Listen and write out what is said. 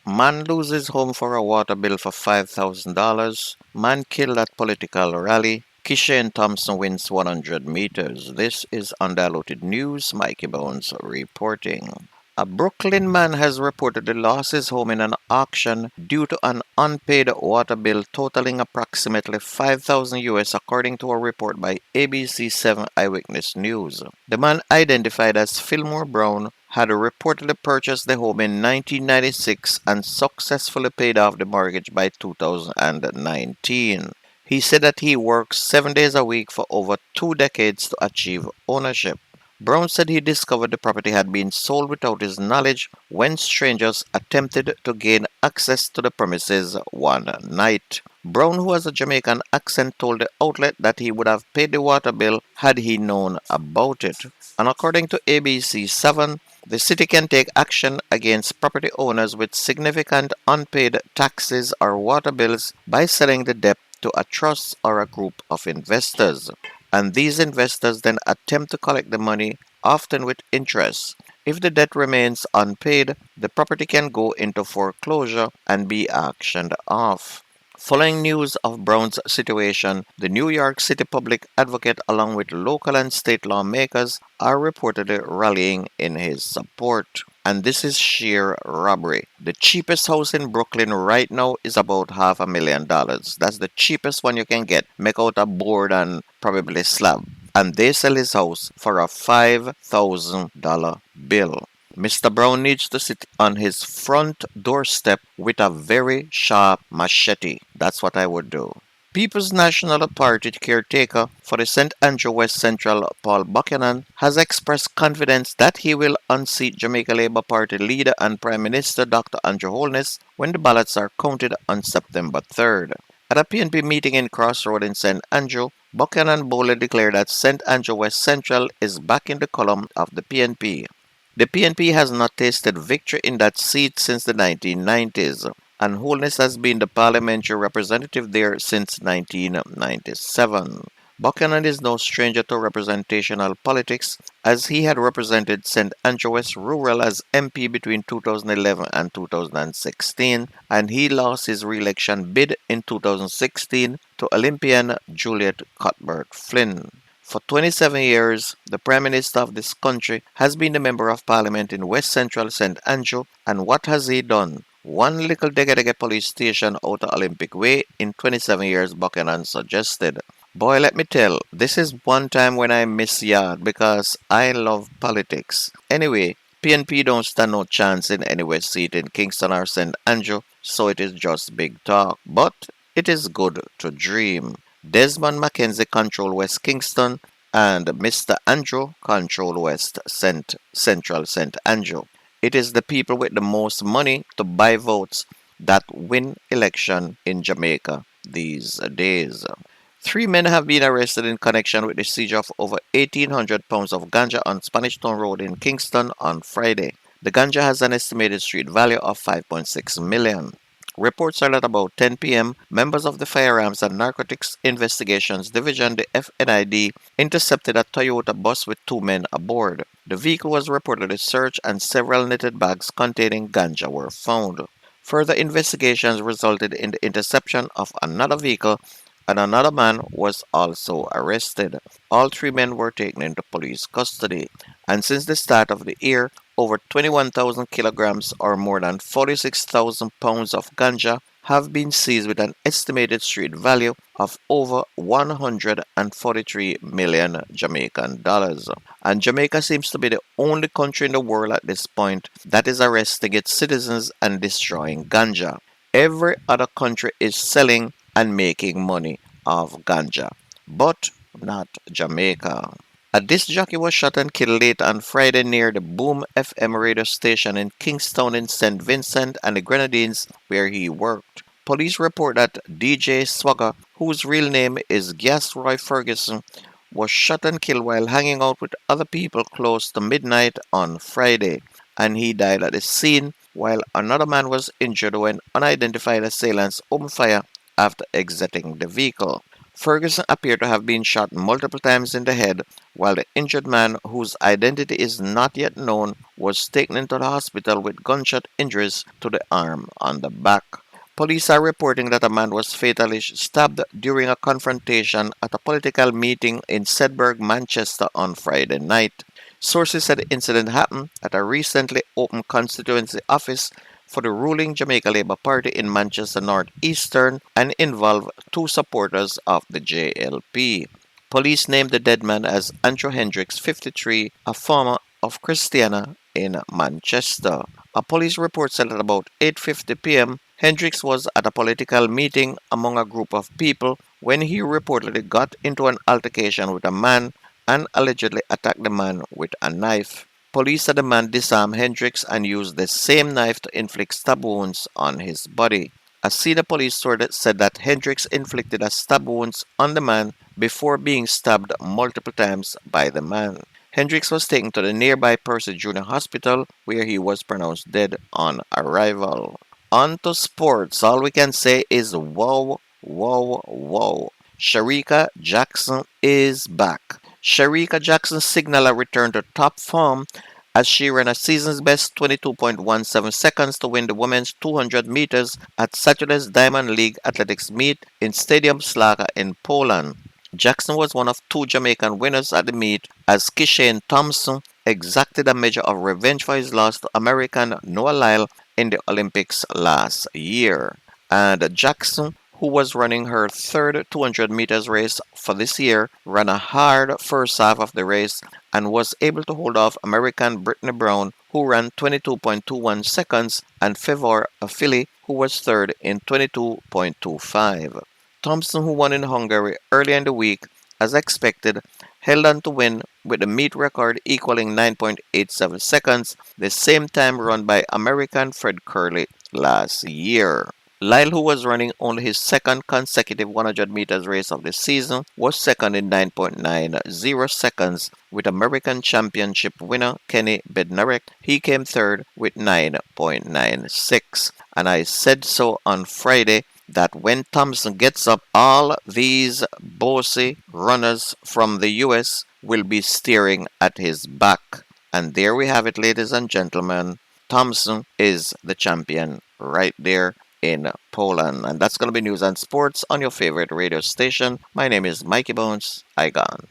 Man loses home for a water bill for $5,000. Man killed at political rally. Kishane Thompson wins 100 meters. This is Undiluted News. Mikey Bones reporting. A Brooklyn man has reportedly lost his home in an auction due to an unpaid water bill totaling approximately 5,000 US according to a report by ABC 7 Eyewitness News. The man, identified as Fillmore Brown, had reportedly purchased the home in 1996 and successfully paid off the mortgage by 2019. He said that he worked 7 days a week for over 2 decades to achieve ownership. Brown said he discovered the property had been sold without his knowledge when strangers attempted to gain access to the premises one night. Brown, who has a Jamaican accent, told the outlet that he would have paid the water bill had he known about it. And according to ABC 7, the city can take action against property owners with significant unpaid taxes or water bills by selling the debt to a trust or a group of investors. And these investors then attempt to collect the money, often with interest. If the debt remains unpaid, the property can go into foreclosure and be auctioned off. Following news of Brown's situation, the New York City Public Advocate, along with local and state lawmakers, are reportedly rallying in his support. And this is sheer robbery. The cheapest house in Brooklyn right now is about $500,000. That's the cheapest one you can get. Make out a board and probably slab. And they sell his house for a $5,000 bill. Mr. Brown needs to sit on his front doorstep with a very sharp machete. That's what I would do. People's National Party caretaker for the St. Andrew West Central, Paul Buchanan, has expressed confidence that he will unseat Jamaica Labour Party leader and Prime Minister Dr. Andrew Holness when the ballots are counted on September 3rd. At a PNP meeting in Crossroad in St. Andrew, Buchanan boldly declared that St. Andrew West Central is back in the column of the PNP. The PNP has not tasted victory in that seat since the 1990s, and Holness has been the parliamentary representative there since 1997. Buchanan is no stranger to representational politics, as he had represented St. Andrew West Rural as MP between 2011 and 2016, and he lost his re-election bid in 2016 to Olympian Juliet Cuthbert Flynn. For 27 years, the Prime Minister of this country has been the Member of Parliament in West Central St. Andrew, and what has he done? One little Dega police station out of Olympic Way in 27 years, Buchanan suggested. Boy, let me tell, this is one time when I miss yard because I love politics. Anyway, PNP don't stand no chance in any West seat in Kingston or St. Andrew, so it is just big talk. But it is good to dream. Desmond Mackenzie control West Kingston, and Mr. Andrew control West Central St. Andrew. It is the people with the most money to buy votes that win election in Jamaica these days. 3 men have been arrested in connection with the seizure of over 1,800 pounds of ganja on Spanish Town Road in Kingston on Friday. The ganja has an estimated street value of 5.6 million. Reports are that about 10 p.m., members of the Firearms and Narcotics Investigations Division, the FNID, intercepted a Toyota bus with 2 men aboard. The vehicle was reportedly searched and several knitted bags containing ganja were found. Further investigations resulted in the interception of another vehicle, and another man was also arrested. All 3 men were taken into police custody. And since the start of the year, over 21,000 kilograms or more than 46,000 pounds of ganja have been seized with an estimated street value of over 143 million Jamaican dollars. And Jamaica seems to be the only country in the world at this point that is arresting its citizens and destroying ganja. Every other country is selling and making money off ganja, but not Jamaica. A disc jockey was shot and killed late on Friday near the Boom FM radio station in Kingstown in St. Vincent and the Grenadines, where he worked. Police report that DJ Swagger, whose real name is Gasroy Ferguson, was shot and killed while hanging out with other people close to midnight on Friday, and he died at the scene, while another man was injured when unidentified assailants opened fire after exiting the vehicle. Ferguson appeared to have been shot multiple times in the head, while the injured man, whose identity is not yet known, was taken into the hospital with gunshot injuries to the arm and the back. Police are reporting that a man was fatally stabbed during a confrontation at a political meeting in Sedberg, Manchester on Friday night. Sources said the incident happened at a recently opened constituency office for the ruling Jamaica Labour Party in Manchester North Eastern and involved two supporters of the JLP. Police named the dead man as Andrew Hendricks, 53, a farmer of Christiana in Manchester. A police report said at about 8:50 p.m., Hendricks was at a political meeting among a group of people when he reportedly got into an altercation with a man and allegedly attacked the man with a knife. Police said the man disarmed Hendricks and used the same knife to inflict stab wounds on his body. A senior police source said that Hendricks inflicted a stab wounds on the man before being stabbed multiple times by the man. Hendricks was taken to the nearby Percy Junior Hospital where he was pronounced dead on arrival. On to sports. All we can say is whoa, whoa, whoa. Shericka Jackson is back. Shericka Jackson signaled a return to top form as she ran a season's best 22.17 seconds to win the women's 200 meters at Saturday's Diamond League Athletics meet in Stadium Slaga in Poland. Jackson was one of two Jamaican winners at the meet as Kishane Thompson exacted a measure of revenge for his loss to American Noah Lyles in the Olympics last year. And Jackson, who was running her third 200 meters race for this year, ran a hard first half of the race and was able to hold off American Brittany Brown, who ran 22.21 seconds, and Fevor Philly, who was third in 22.25. Thompson, who won in Hungary earlier in the week, as expected, held on to win with the meet record equaling 9.87 seconds, the same time run by American Fred Curley last year. Lyle, who was running only his second consecutive 100 meters race of the season, was second in 9.90 seconds with American Championship winner Kenny Bednarek. He came third with 9.96. And I said so on Friday that when Thompson gets up, all these bossy runners from the US will be staring at his back. And there we have it, ladies and gentlemen. Thompson is the champion right there in Poland. And that's going to be news and sports on your favorite radio station. My name is Mikey Bones. I gone.